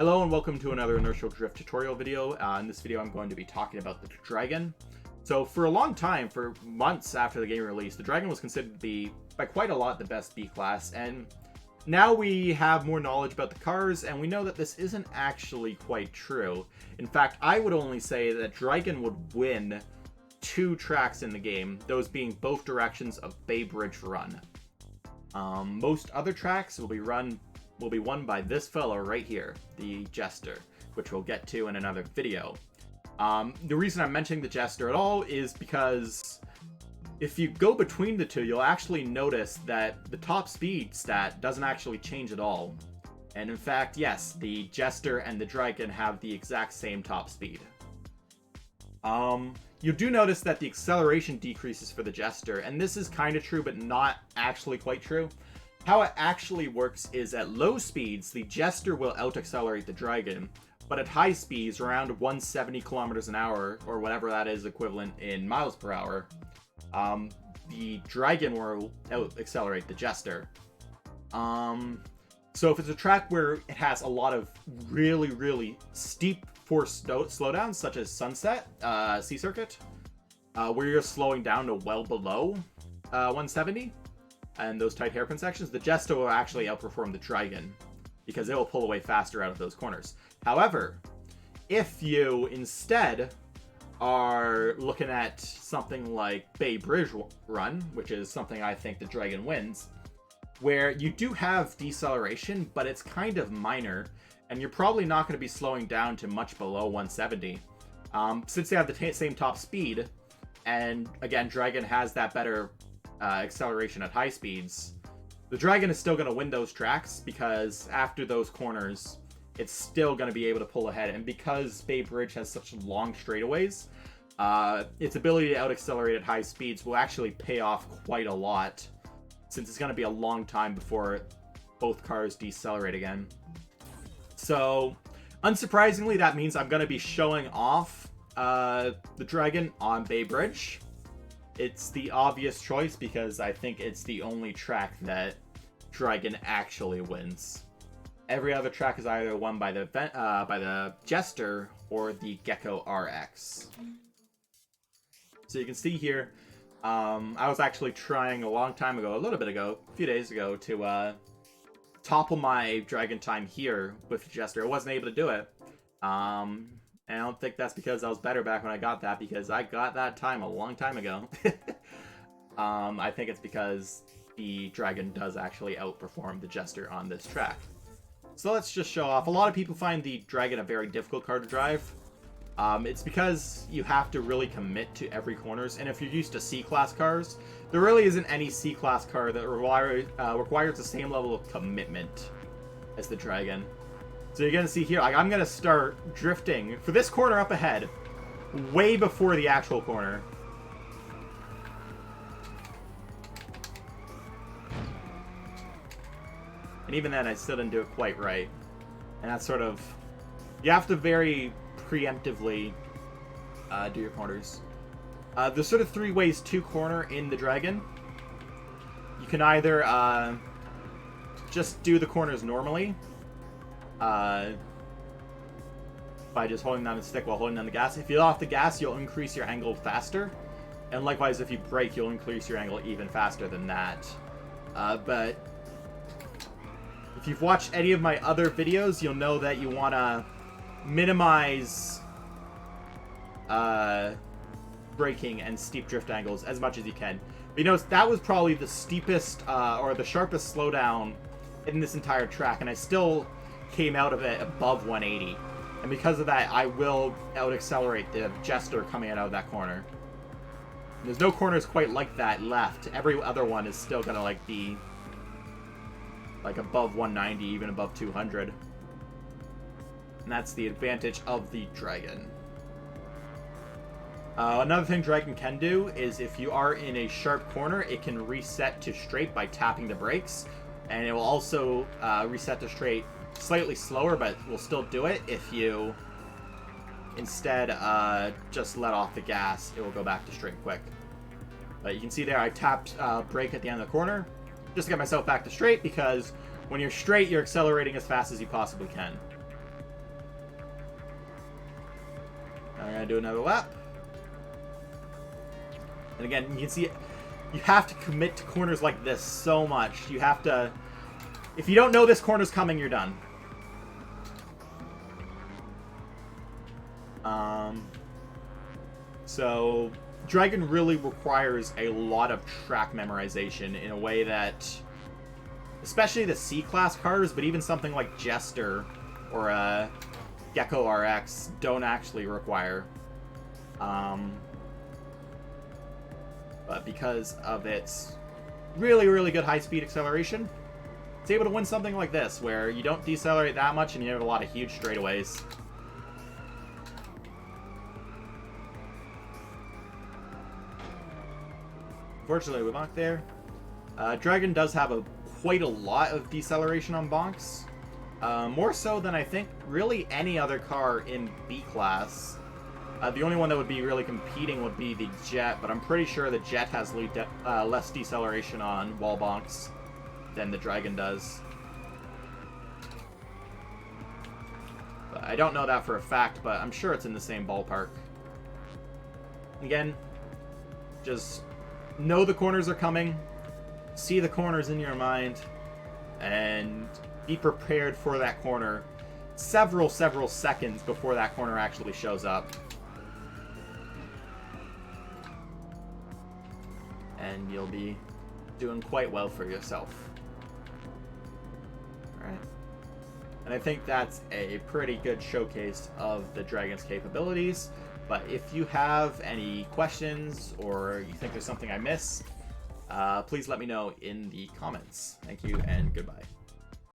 Hello and welcome to another Inertial Drift tutorial video. In this video I'm going to be talking about the Dragon. So for a long time, for months after the game released, the Dragon was considered to be, by quite a lot, the best B-class, and now we have more knowledge about the cars, and we know that this isn't actually quite true. In fact, I would only say that Dragon would win two tracks in the game, those being both directions of Bay Bridge Run. Most other tracks will be won by this fellow right here, the Jester, which we'll get to in another video. The reason I'm mentioning the Jester at all is because if you go between the two, you'll actually notice that the top speed stat doesn't actually change at all. And in fact, yes, the Jester and the Dragon have the exact same top speed. You do notice that the acceleration decreases for the Jester, and this is kind of true, but not actually quite true. How it actually works is at low speeds, the Jester will out-accelerate the Dragon, but at high speeds, around 170 kilometers an hour, or whatever that is equivalent in miles per hour, the Dragon will out-accelerate the Jester. So if it's a track where it has a lot of really steep forced slowdowns, such as Sunset, Sea Circuit, where you're slowing down to well below 170, and those tight hairpin sections, the Jester will actually outperform the Dragon, because it will pull away faster out of those corners. However, if you instead are looking at something like Bay Bridge Run, which is something I think the Dragon wins, where you do have deceleration, but it's kind of minor, and you're probably not going to be slowing down to much below 170. Since they have the same top speed, and again, Dragon has that better acceleration at high speeds, the Dragon is still going to win those tracks, because after those corners, it's still going to be able to pull ahead. And because Bay Bridge has such long straightaways, its ability to out-accelerate at high speeds will actually pay off quite a lot, since it's going to be a long time before both cars decelerate again. So, unsurprisingly, that means I'm going to be showing off the Dragon on Bay Bridge. It's the obvious choice because I think it's the only track that Dragon actually wins. Every other track is either won by the Jester or the Gecko RX. So you can see here, I was actually trying a little bit ago, a few days ago, to topple my Dragon time here with the Jester. I wasn't able to do it. And I don't think that's because I was better back when I got that, because I got that time a long time ago. I think it's because the Dragon does actually outperform the Jester on this track. So let's just show off. A lot of people find the Dragon a very difficult car to drive. It's because you have to really commit to every corners, and if you're used to C-Class cars, there really isn't any C-Class car that requires the same level of commitment as the Dragon. So you're going to see here, I'm going to start drifting for this corner up ahead, way before the actual corner. And even then, I still didn't do it quite right. And that's sort of... You have to very preemptively do your corners. There's sort of three ways to corner in the Dragon. You can either just do the corners normally, by just holding down the stick while holding down the gas. If you let off the gas, you'll increase your angle faster. And likewise, if you brake, you'll increase your angle even faster than that. But if you've watched any of my other videos, you'll know that you want to minimize braking and steep drift angles as much as you can. But you notice that was probably the steepest or the sharpest slowdown in this entire track, and I still came out of it above 180. And because of that, I will out-accelerate the Jester coming out of that corner. There's no corners quite like that left. Every other one is still gonna be above 190, even above 200. And that's the advantage of the Dragon. Another thing Dragon can do is if you are in a sharp corner, it can reset to straight by tapping the brakes. And it will also reset to straight slightly slower, but will still do it if you instead just let off the gas. It will go back to straight quick. But you can see there I tapped brake at the end of the corner just to get myself back to straight, because when you're straight, you're accelerating as fast as you possibly can. I'm gonna do another lap. And again, you can see you have to commit to corners like this so much. You have to... If you don't know this corner's coming, you're done. So, Dragon really requires a lot of track memorization in a way that, especially the C-Class cars, but even something like Jester or Gecko RX don't actually require. But because of its really, really good high-speed acceleration, it's able to win something like this, where you don't decelerate that much and you have a lot of huge straightaways. Unfortunately, we bonked there. Dragon does have quite a lot of deceleration on bonks. More so than I think really any other car in B-Class. The only one that would be really competing would be the Jet, but I'm pretty sure the Jet has less deceleration on wall bonks than the Dragon does. But I don't know that for a fact, but I'm sure it's in the same ballpark. Again, just know the corners are coming, see the corners in your mind, and be prepared for that corner several seconds before that corner actually shows up. And you'll be doing quite well for yourself. Alright. And I think that's a pretty good showcase of the Dragon's capabilities. But if you have any questions or you think there's something I missed, please let me know in the comments. Thank you and goodbye.